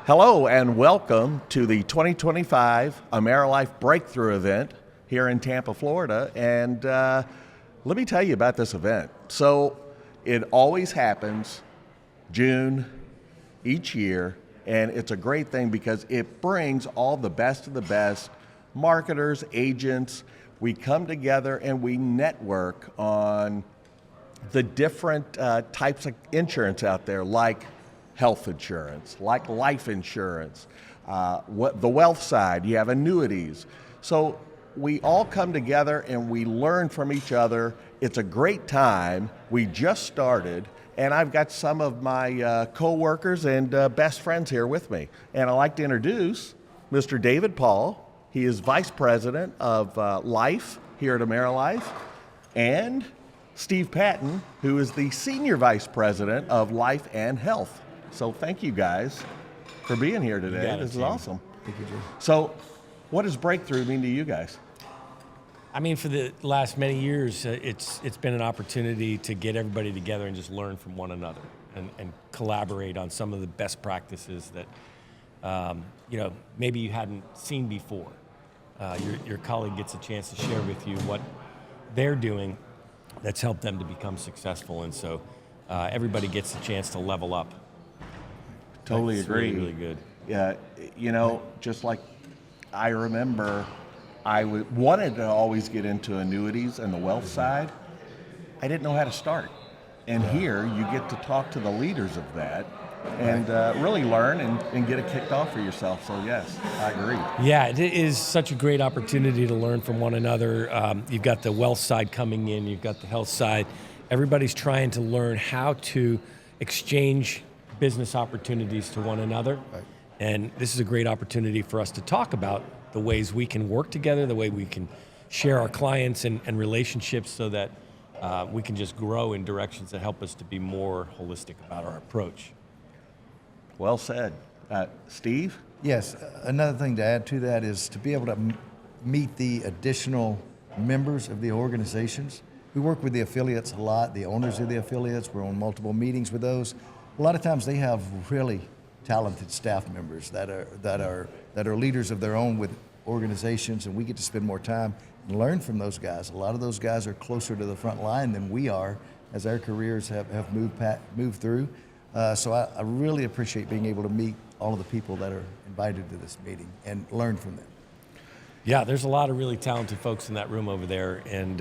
Hello and welcome to the 2025 Amerilife Breakthrough event here in Tampa, Florida. And let me tell you about this event. So it always happens June each year, and it's a great thing because it brings all the best of the best marketers, agents. We come together and we network on the different types of insurance out there, like health insurance, like life insurance, the wealth side, you have annuities. So we all come together and we learn from each other. It's a great time. We just started, and I've got some of my co-workers and best friends here with me. And I'd like to introduce Mr. David Paul. He is Vice President of Life here at Amerilife, and Steve Patton, who is the Senior Vice President of Life and Health. So thank you guys for being here today. This is awesome. Thank you, Jim. So what does breakthrough mean to you guys? I mean, for the last many years, it's been an opportunity to get everybody together and just learn from one another and collaborate on some of the best practices that maybe you hadn't seen before. Your colleague gets a chance to share with you what they're doing that's helped them to become successful, and so everybody gets a chance to level up. Totally agree. Really, really good. Yeah, just like I remember, I wanted to always get into annuities and the wealth side. I didn't know how to start. And here you get to talk to the leaders of that and really learn and get it kicked off for yourself. So yes, I agree. Yeah, it is such a great opportunity to learn from one another. You've got the wealth side coming in, you've got the health side. Everybody's trying to learn how to exchange business opportunities to one another. Right. And this is a great opportunity for us to talk about the ways we can work together, the way we can share our clients and relationships so that we can just grow in directions that help us to be more holistic about our approach. Well said. Steve? Yes, another thing to add to that is to be able to meet the additional members of the organizations. We work with the affiliates a lot, the owners of the affiliates. We're on multiple meetings with those. A lot of times they have really talented staff members that are leaders of their own with organizations, and we get to spend more time and learn from those guys. A lot of those guys are closer to the front line than we are as our careers have moved through. So I really appreciate being able to meet all of the people that are invited to this meeting and learn from them. Yeah, there's a lot of really talented folks in that room over there, and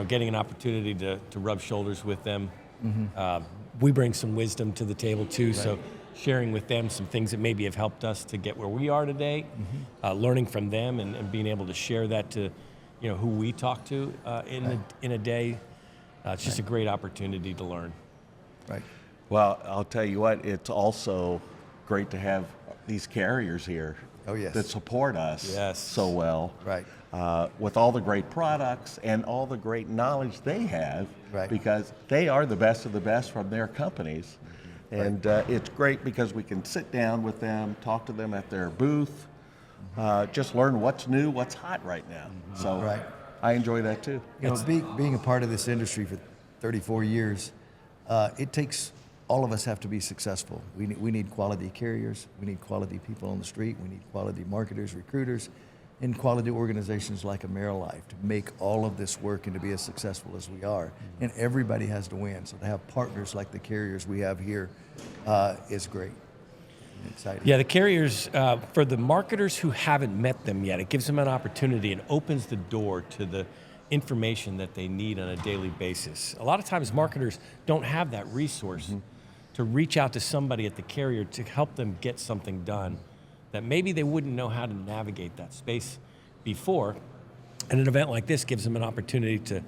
getting an opportunity to rub shoulders with them. Mm-hmm. We bring some wisdom to the table too, right. So sharing with them some things that maybe have helped us to get where we are today, learning from them and being able to share that to who we talk to in a day. It's just a great opportunity to learn. Right. Well, I'll tell you what, it's also great to have these carriers here. Oh, yes. That support us so well. Right. With all the great products and all the great knowledge they have, right. Because they are the best of the best from their companies. And it's great because we can sit down with them, talk to them at their booth, just learn what's new, what's hot right now. So I enjoy that too. Being a part of this industry for 34 years, it takes all of us have to be successful. We need quality carriers, we need quality people on the street, we need quality marketers, recruiters, and quality organizations like Amerilife to make all of this work and to be as successful as we are. And everybody has to win. So to have partners like the carriers we have here is great and exciting. Yeah, the carriers, for the marketers who haven't met them yet, it gives them an opportunity and opens the door to the information that they need on a daily basis. A lot of times marketers don't have that resource to reach out to somebody at the carrier to help them get something done that maybe they wouldn't know how to navigate that space before. And an event like this gives them an opportunity to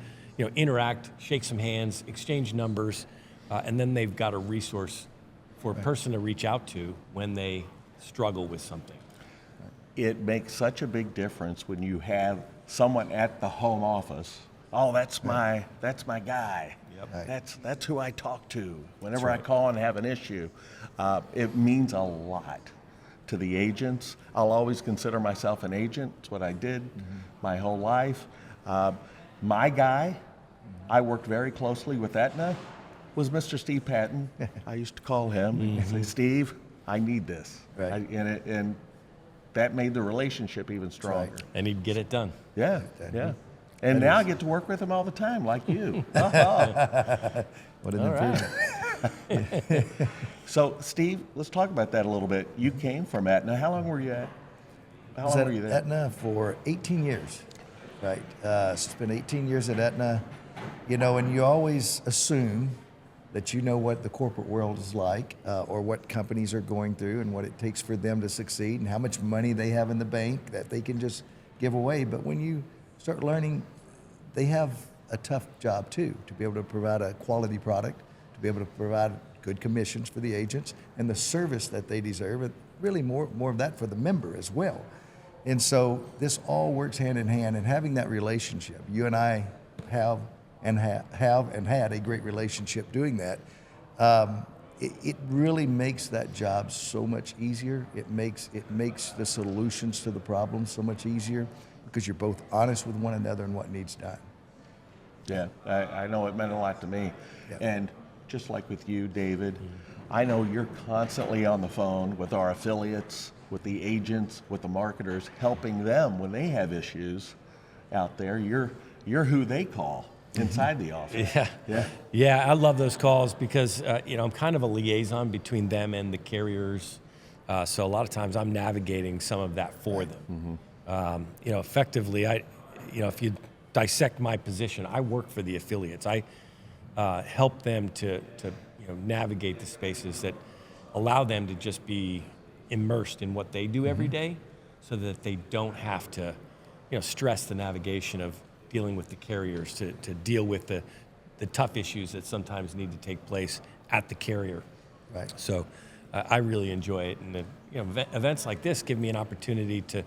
interact, shake some hands, exchange numbers, and then they've got a resource for a person to reach out to when they struggle with something. It makes such a big difference when you have someone at the home office. Oh, that's my guy. Yep. That's who I talk to whenever I call and have an issue. It means a lot to the agents. I'll always consider myself an agent. It's what I did my whole life. My guy, I worked very closely with Aetna, was Mr. Steve Patton. I used to call him and say, Steve, I need this. Right. And that made the relationship even stronger. right. And he'd get it done. Yeah, yeah. And now I get to work with him all the time, like you. What an All right. improvement. So, Steve, let's talk about that a little bit. You came from Aetna. How long were you at? How I was long at were you there? Aetna for 18 years, right? Spent 18 years at Aetna, you know, and you always assume that you know what the corporate world is like, or what companies are going through and what it takes for them to succeed and how much money they have in the bank that they can just give away. But when you start learning, they have a tough job too, to be able to provide a quality product, to be able to provide good commissions for the agents and the service that they deserve, and really more of that for the member as well. And so this all works hand in hand, and having that relationship, you and I have and had a great relationship doing that. It really makes that job so much easier. It makes the solutions to the problems so much easier because you're both honest with one another and what needs done. Yeah, I know it meant a lot to me. Yeah. And just like with you, David, I know you're constantly on the phone with our affiliates, with the agents, with the marketers, helping them when they have issues out there. You're who they call inside the office. Yeah, I love those calls because I'm kind of a liaison between them and the carriers. So a lot of times I'm navigating some of that for them. Effectively, if you dissect my position, I work for the affiliates. I help them to navigate the spaces that allow them to just be immersed in what they do every day, so that they don't have to stress the navigation of dealing with the carriers to deal with the tough issues that sometimes need to take place at the carrier. Right. So I really enjoy it, and events like this give me an opportunity to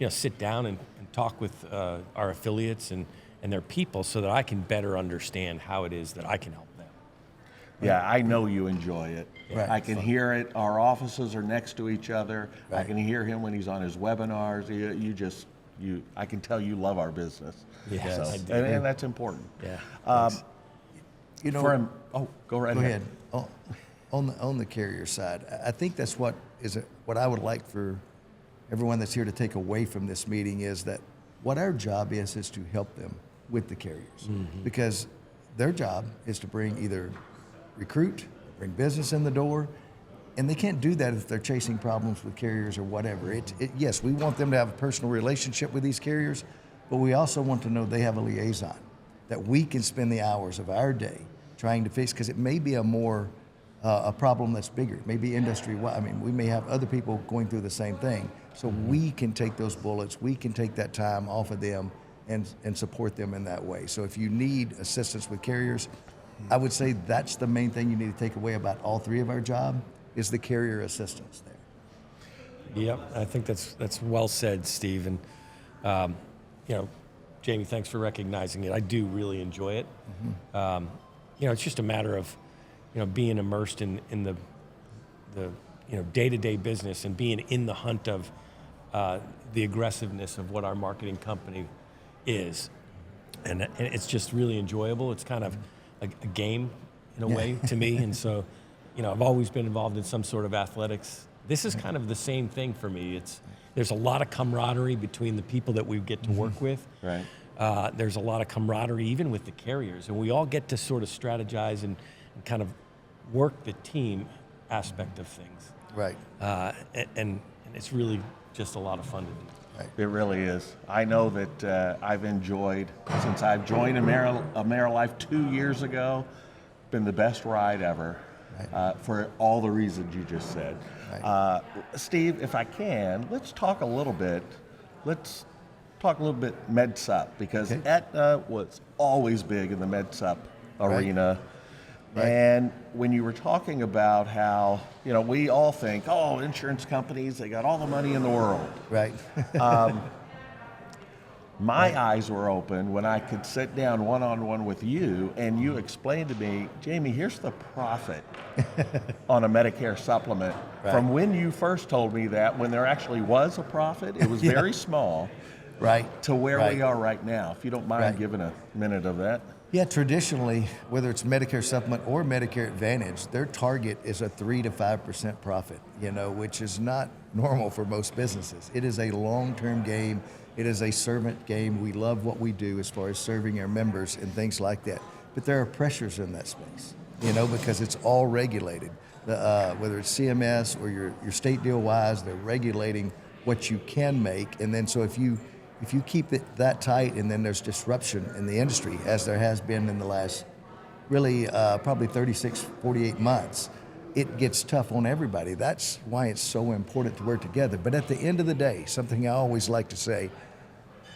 sit down and talk with our affiliates and their people, so that I can better understand how it is that I can help them. Yeah, I know you enjoy it. Right. I can hear it. Our offices are next to each other. I Right. can hear him when he's on his webinars. I can tell you love our business. Yes, So, I do. and that's important. Yeah. You know, Go right go ahead. ahead. On the carrier side, I think that's what I would like for everyone that's here to take away from this meeting is that what our job is to help them with the carriers, because their job is to either recruit, bring business in the door, and they can't do that if they're chasing problems with carriers or whatever. Yes, we want them to have a personal relationship with these carriers, but we also want to know they have a liaison that we can spend the hours of our day trying to fix, because it may be a problem that's bigger. It may be industry-wide. I mean, we may have other people going through the same thing. So we can take those bullets, we can take that time off of them and support them in that way. So if you need assistance with carriers, I would say that's the main thing you need to take away about all three of our job is the carrier assistance there. Yep, I think that's well said, Steve. And Jamie, thanks for recognizing it. I do really enjoy it. It's just a matter of being immersed in the day-to-day business and being in the hunt of the aggressiveness of what our marketing company is, and it's just really enjoyable. It's kind of a game in a way to me, and so I've always been involved in some sort of athletics. This is kind of the same thing for me. There's a lot of camaraderie between the people that we get to work with. Right. There's a lot of camaraderie even with the carriers, and we all get to sort of strategize and kind of work the team aspect of things. Right. And it's really just a lot of fun to do. It really is. I know that I've enjoyed, since I've joined Amerilife 2 years ago, been the best ride ever, for all the reasons you just said. Right. Steve, if I can, let's talk a little bit MedSup, because Aetna was always big in the MedSup arena. Right. And when you were talking about how, we all think, insurance companies, they got all the money in the world. Right. My eyes were open when I could sit down one-on-one with you and you explained to me, Jamie, here's the profit on a Medicare supplement. Right. From when you first told me that, when there actually was a profit, it was very small, Right. to where Right. we are right now. If you don't mind Right. giving a minute of that. Yeah, traditionally, whether it's Medicare Supplement or Medicare Advantage, their target is a 3 to 5% profit, which is not normal for most businesses. It is a long-term game. It is a servant game. We love what we do as far as serving our members and things like that. But there are pressures in that space, because it's all regulated. Whether it's CMS or your state deal wise, they're regulating what you can make. And then so if you keep it that tight and then there's disruption in the industry, as there has been in the last really probably 36, 48 months, it gets tough on everybody. That's why it's so important to work together. But at the end of the day, something I always like to say,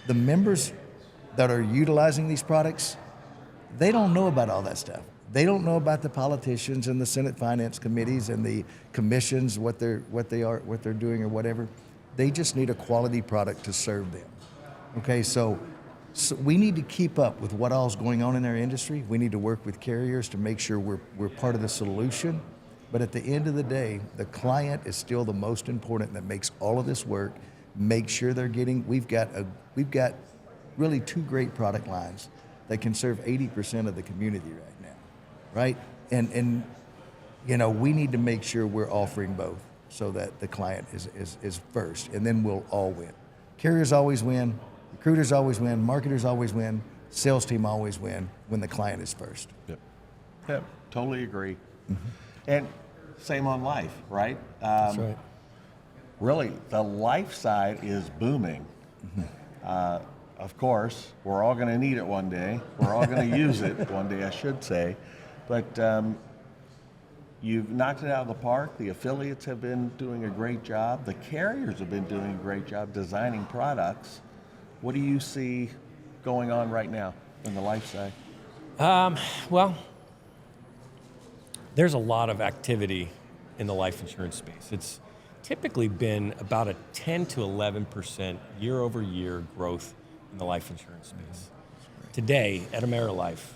the members that are utilizing these products, they don't know about all that stuff. They don't know about the politicians and the Senate Finance Committees and the commissions, what they're doing or whatever. They just need a quality product to serve them. Okay, so we need to keep up with what all's going on in our industry. We need to work with carriers to make sure we're part of the solution. But at the end of the day, the client is still the most important that makes all of this work. Make sure they're getting. We've got really two great product lines that can serve 80% of the community right now, right? And we need to make sure we're offering both so that the client is first, and then we'll all win. Carriers always win. Recruiters always win, marketers always win, sales team always win when the client is first. Yep, totally agree. Mm-hmm. And same on life, right? That's right. Really, the life side is booming. Mm-hmm. Of course, we're all going to need it one day. We're all going to use it one day, I should say. But you've knocked it out of the park. The affiliates have been doing a great job. The carriers have been doing a great job designing products. What do you see going on right now in the life side? Well, there's a lot of activity in the life insurance space. It's typically been about a 10 to 11% year over year growth in the life insurance space. Today at Amerilife,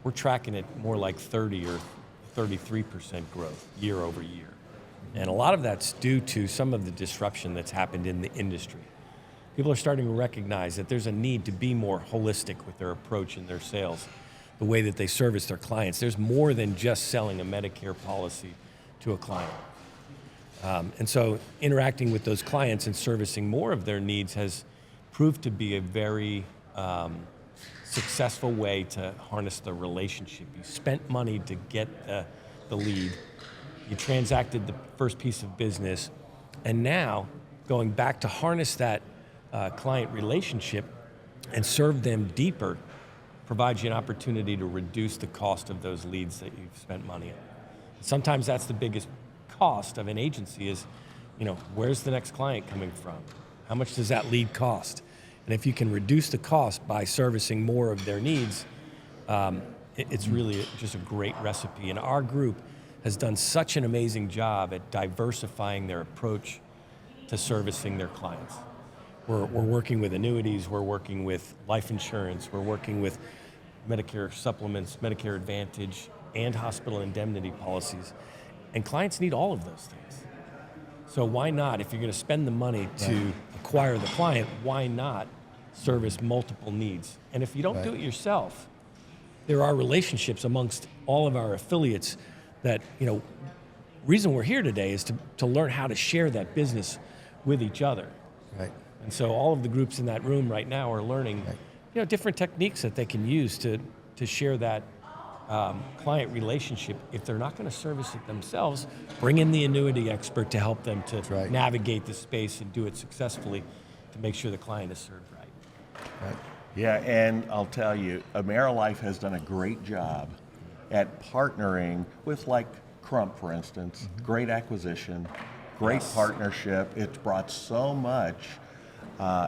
we're tracking it more like 30 or 33% growth year over year. And a lot of that's due to some of the disruption that's happened in the industry. People are starting to recognize that there's a need to be more holistic with their approach in their sales, the way that they service their clients. There's more than just selling a Medicare policy to a client. And so interacting with those clients and servicing more of their needs has proved to be a very successful way to harness the relationship. You spent money to get the lead. You transacted the first piece of business. And now going back to harness that client relationship and serve them deeper provides you an opportunity to reduce the cost of those leads that you've spent money on. Sometimes that's the biggest cost of an agency is, where's the next client coming from? How much does that lead cost? And if you can reduce the cost by servicing more of their needs, it's really just a great recipe. And our group has done such an amazing job at diversifying their approach to servicing their clients. We're working with annuities, we're working with life insurance, we're working with Medicare supplements, Medicare Advantage, and hospital indemnity policies. And clients need all of those things. So why not, if you're going to spend the money to acquire the client, why not service multiple needs? And if you don't do it yourself, there are relationships amongst all of our affiliates that, reason we're here today is to learn how to share that business with each other. Right. And so all of the groups in that room right now are learning, different techniques that they can use to share that client relationship. If they're not going to service it themselves, bring in the annuity expert to help them to navigate the space and do it successfully to make sure the client is served right. Yeah, and I'll tell you, Amerilife has done a great job at partnering with like Crump, for instance. Great acquisition, great partnership. It's brought so much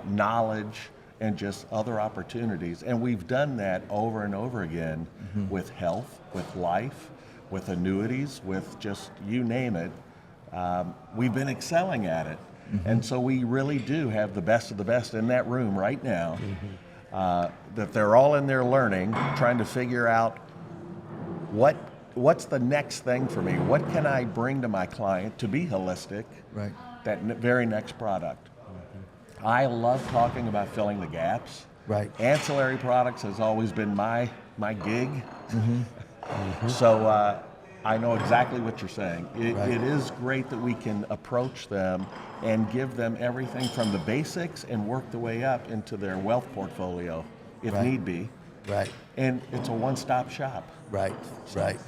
knowledge and just other opportunities. And we've done that over and over again with health, with life, with annuities, with just you name it. We've been excelling at it. And so we really do have the best of the best in that room right now. That they're all in there learning, trying to figure out what's the next thing for me? What can I bring to my client to be holistic? That very next product. I love talking about filling the gaps. Right. Ancillary products has always been my gig. So I know exactly what you're saying. It is great that we can approach them and give them everything from the basics and work the way up into their wealth portfolio if need be. Right. And it's a one-stop shop. Right. Right.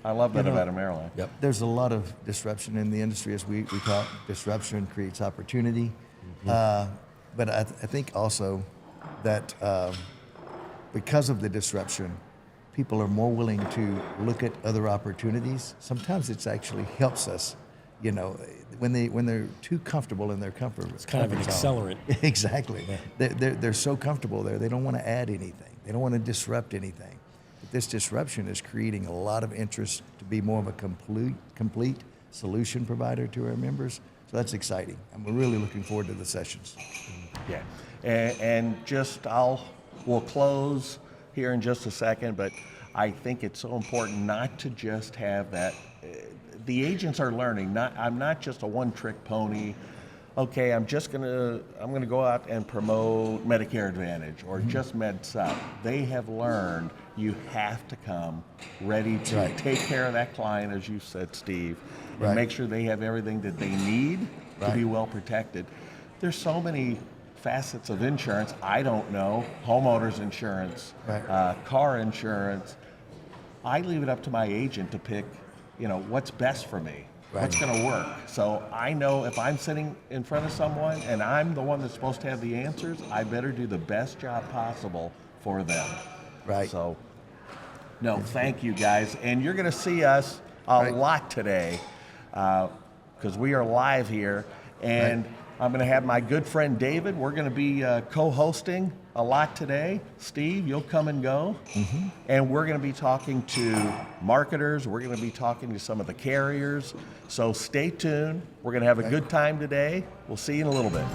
I love that about Amerilife. Yep. There's a lot of disruption in the industry, as we talk. Disruption creates opportunity. But I think also that because of the disruption, people are more willing to look at other opportunities. Sometimes it's actually helps us, you know, when they're too comfortable in their comfort. It's kind of an accelerant. Exactly. Yeah. They're so comfortable there. They don't want to add anything. They don't want to disrupt anything. But this disruption is creating a lot of interest to be more of a complete solution provider to our members. So that's exciting. And we're really looking forward to the sessions. Yeah. And we'll close here in just a second, but I think it's so important not to just have that. The agents are learning. I'm not just a one-trick pony. Okay, I'm gonna go out and promote Medicare Advantage or just MedSup. They have learned you have to come ready to take care of that client, as you said, Steve, and make sure they have everything that they need to be well protected. There's so many facets of insurance I don't know. Homeowners insurance, car insurance. I leave it up to my agent to pick, what's best for me, what's going to work. So I know if I'm sitting in front of someone and I'm the one that's supposed to have the answers, I better do the best job possible for them. Right. So, no, thank you guys. And you're going to see us a lot today because we are live here. And I'm going to have my good friend David. We're going to be co-hosting a lot today. Steve, you'll come and go. And we're going to be talking to marketers. We're going to be talking to some of the carriers. So stay tuned. We're going to have a good time today. We'll see you in a little bit.